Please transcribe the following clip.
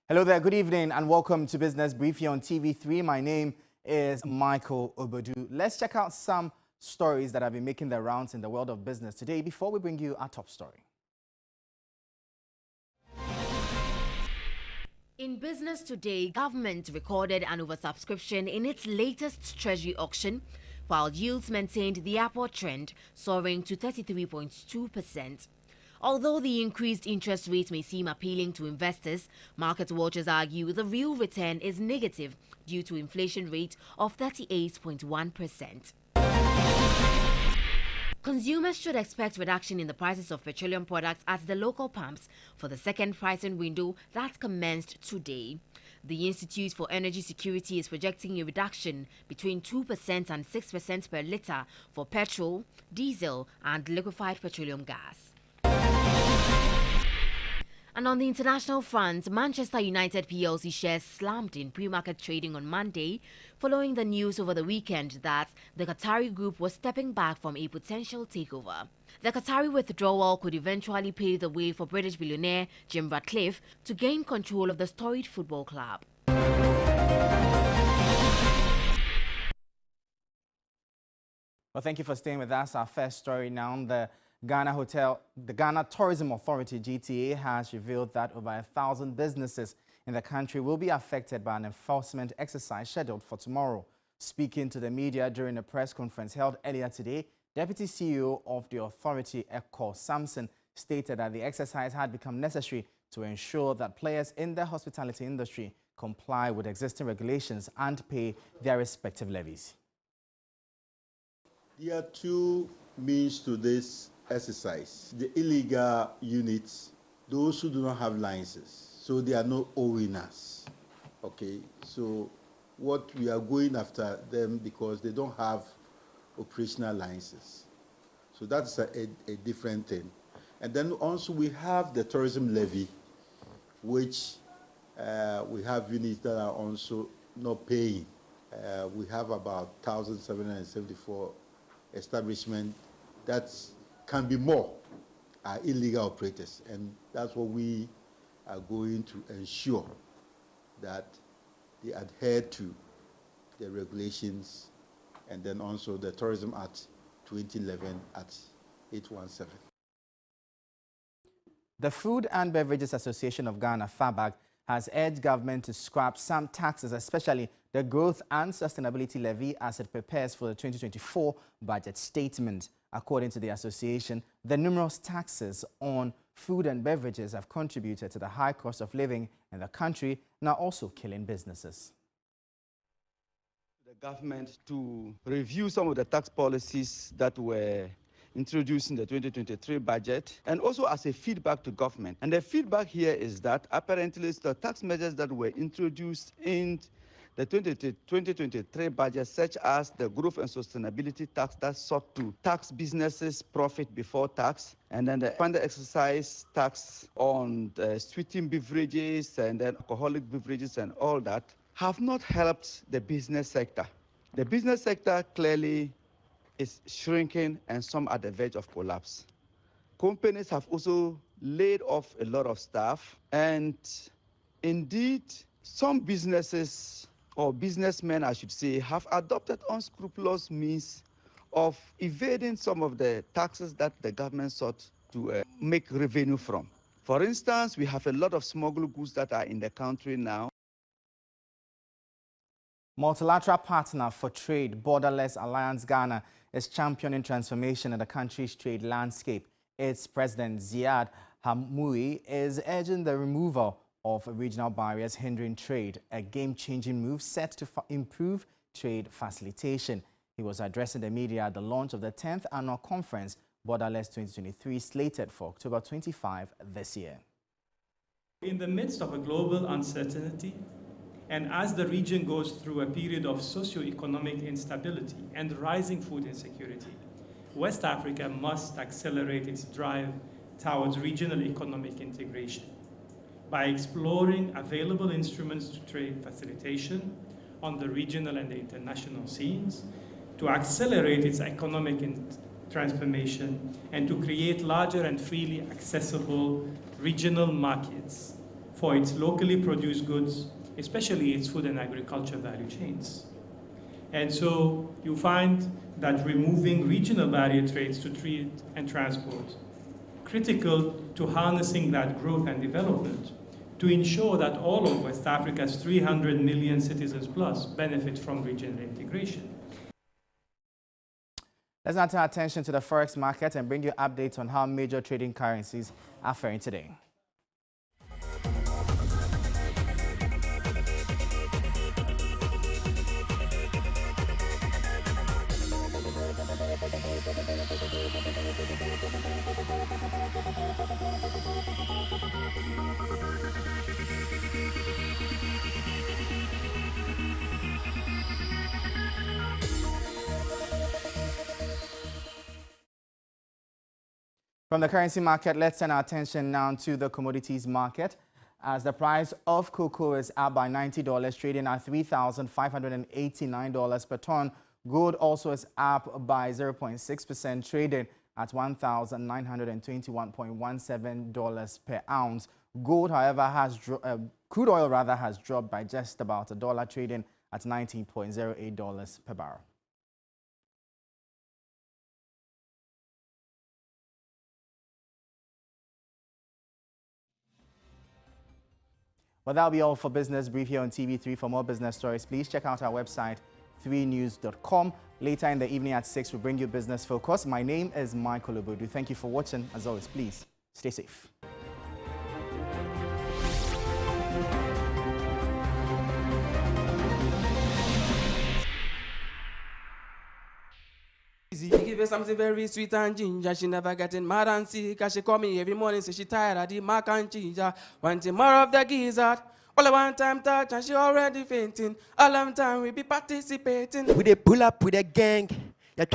Hello there, good evening and welcome to Business Brief here on TV3. My name is Michael Obodu. Let's check out some stories that have been making their rounds in the world of business today before we bring you our top story. In business today, government recorded an oversubscription in its latest treasury auction, while yields maintained the upward trend, soaring to 33.2%. Although the increased interest rate may seem appealing to investors, market watchers argue the real return is negative due to inflation rate of 38.1%. Consumers should expect reduction in the prices of petroleum products at the local pumps for the second pricing window that commenced today. The Institute for Energy Security is projecting a reduction between 2% and 6% per litre for petrol, diesel and liquefied petroleum gas. And on the international front, Manchester United PLC shares slumped in pre-market trading on Monday following the news over the weekend that the Qatari group was stepping back from a potential takeover. The Qatari withdrawal could eventually pave the way for British billionaire Jim Ratcliffe to gain control of the storied football club. Well, thank you for staying with us. Our first story now. The Ghana Tourism Authority, GTA, has revealed that over 1,000 businesses in the country will be affected by an enforcement exercise scheduled for tomorrow. Speaking to the media during a press conference held earlier today, Deputy CEO of the authority, Eko Samson, stated that the exercise had become necessary to ensure that players in the hospitality industry comply with existing regulations and pay their respective levies. There are two means to this exercise. The illegal units, those who do not have licenses, so they are no owners. Okay, so what we are going after them because they don't have operational licenses. So that's a different thing. And then also we have the tourism levy, which we have units that are also not paying. We have about 1,774 establishments that can be more are illegal operators, and that's what we are going to ensure that they adhere to the regulations, and then also the Tourism Act 2011 at 817. The Food and Beverages Association of Ghana, FABAG, has urged government to scrap some taxes, especially the Growth and Sustainability Levy, as it prepares for the 2024 budget statement. According to the association, the numerous taxes on food and beverages have contributed to the high cost of living in the country, now also killing businesses. The government to review some of the tax policies that were introduced in the 2023 budget, and also as a feedback to government. And the feedback here is that apparently the tax measures that were introduced in the 2023 budget, such as the Growth and Sustainability Tax that sought to tax businesses' profit before tax, and then the funded exercise tax on sweetened beverages and then alcoholic beverages and all that, have not helped the business sector. The business sector clearly is shrinking and some at the verge of collapse. Companies have also laid off a lot of staff, and indeed, some businesses or businessmen, I should say, have adopted unscrupulous means of evading some of the taxes that the government sought to make revenue from. For instance, we have a lot of smuggled goods that are in the country now. Multilateral partner for trade, Borderless Alliance Ghana, is championing transformation in the country's trade landscape. Its president, Ziad Hamoui, is urging the removal of regional barriers hindering trade, a game-changing move set to improve trade facilitation. He was addressing the media at the launch of the 10th annual conference, Borderless 2023, slated for October 25 this year. In the midst of a global uncertainty, and as the region goes through a period of socio-economic instability and rising food insecurity, West Africa must accelerate its drive towards regional economic integration by exploring available instruments to trade facilitation on the regional and the international scenes, to accelerate its economic transformation, and to create larger and freely accessible regional markets for its locally produced goods, especially its food and agriculture value chains. And so you find that removing regional barrier trades to trade and transport, critical to harnessing that growth and development to ensure that all of West Africa's 300 million citizens plus benefit from regional integration. Let's now turn our attention to the forex market and bring you updates on how major trading currencies are faring today. From the currency market, let's turn our attention now to the commodities market, as the price of cocoa is up by $90, trading at $3,589 per ton. Gold also is up by 0.6%, trading at $1,921.17 per ounce. Gold, however, crude oil has dropped by just about $1, trading at $19.08 per barrel. Well, that'll be all for Business Brief here on TV3. For more business stories, please check out our website, 3news.com. Later in the evening at 6, we'll bring you Business Focus. My name is Michael Obodu. Thank you for watching. As always, please stay safe. Give her something very sweet and ginger. She never getting mad and sick. Cause she call me every morning, say she tired of the mac and cheese. Wanting more of the gizzard. All I one time touch and she already fainting. All of time we be participating. We dey pull up with a gang. You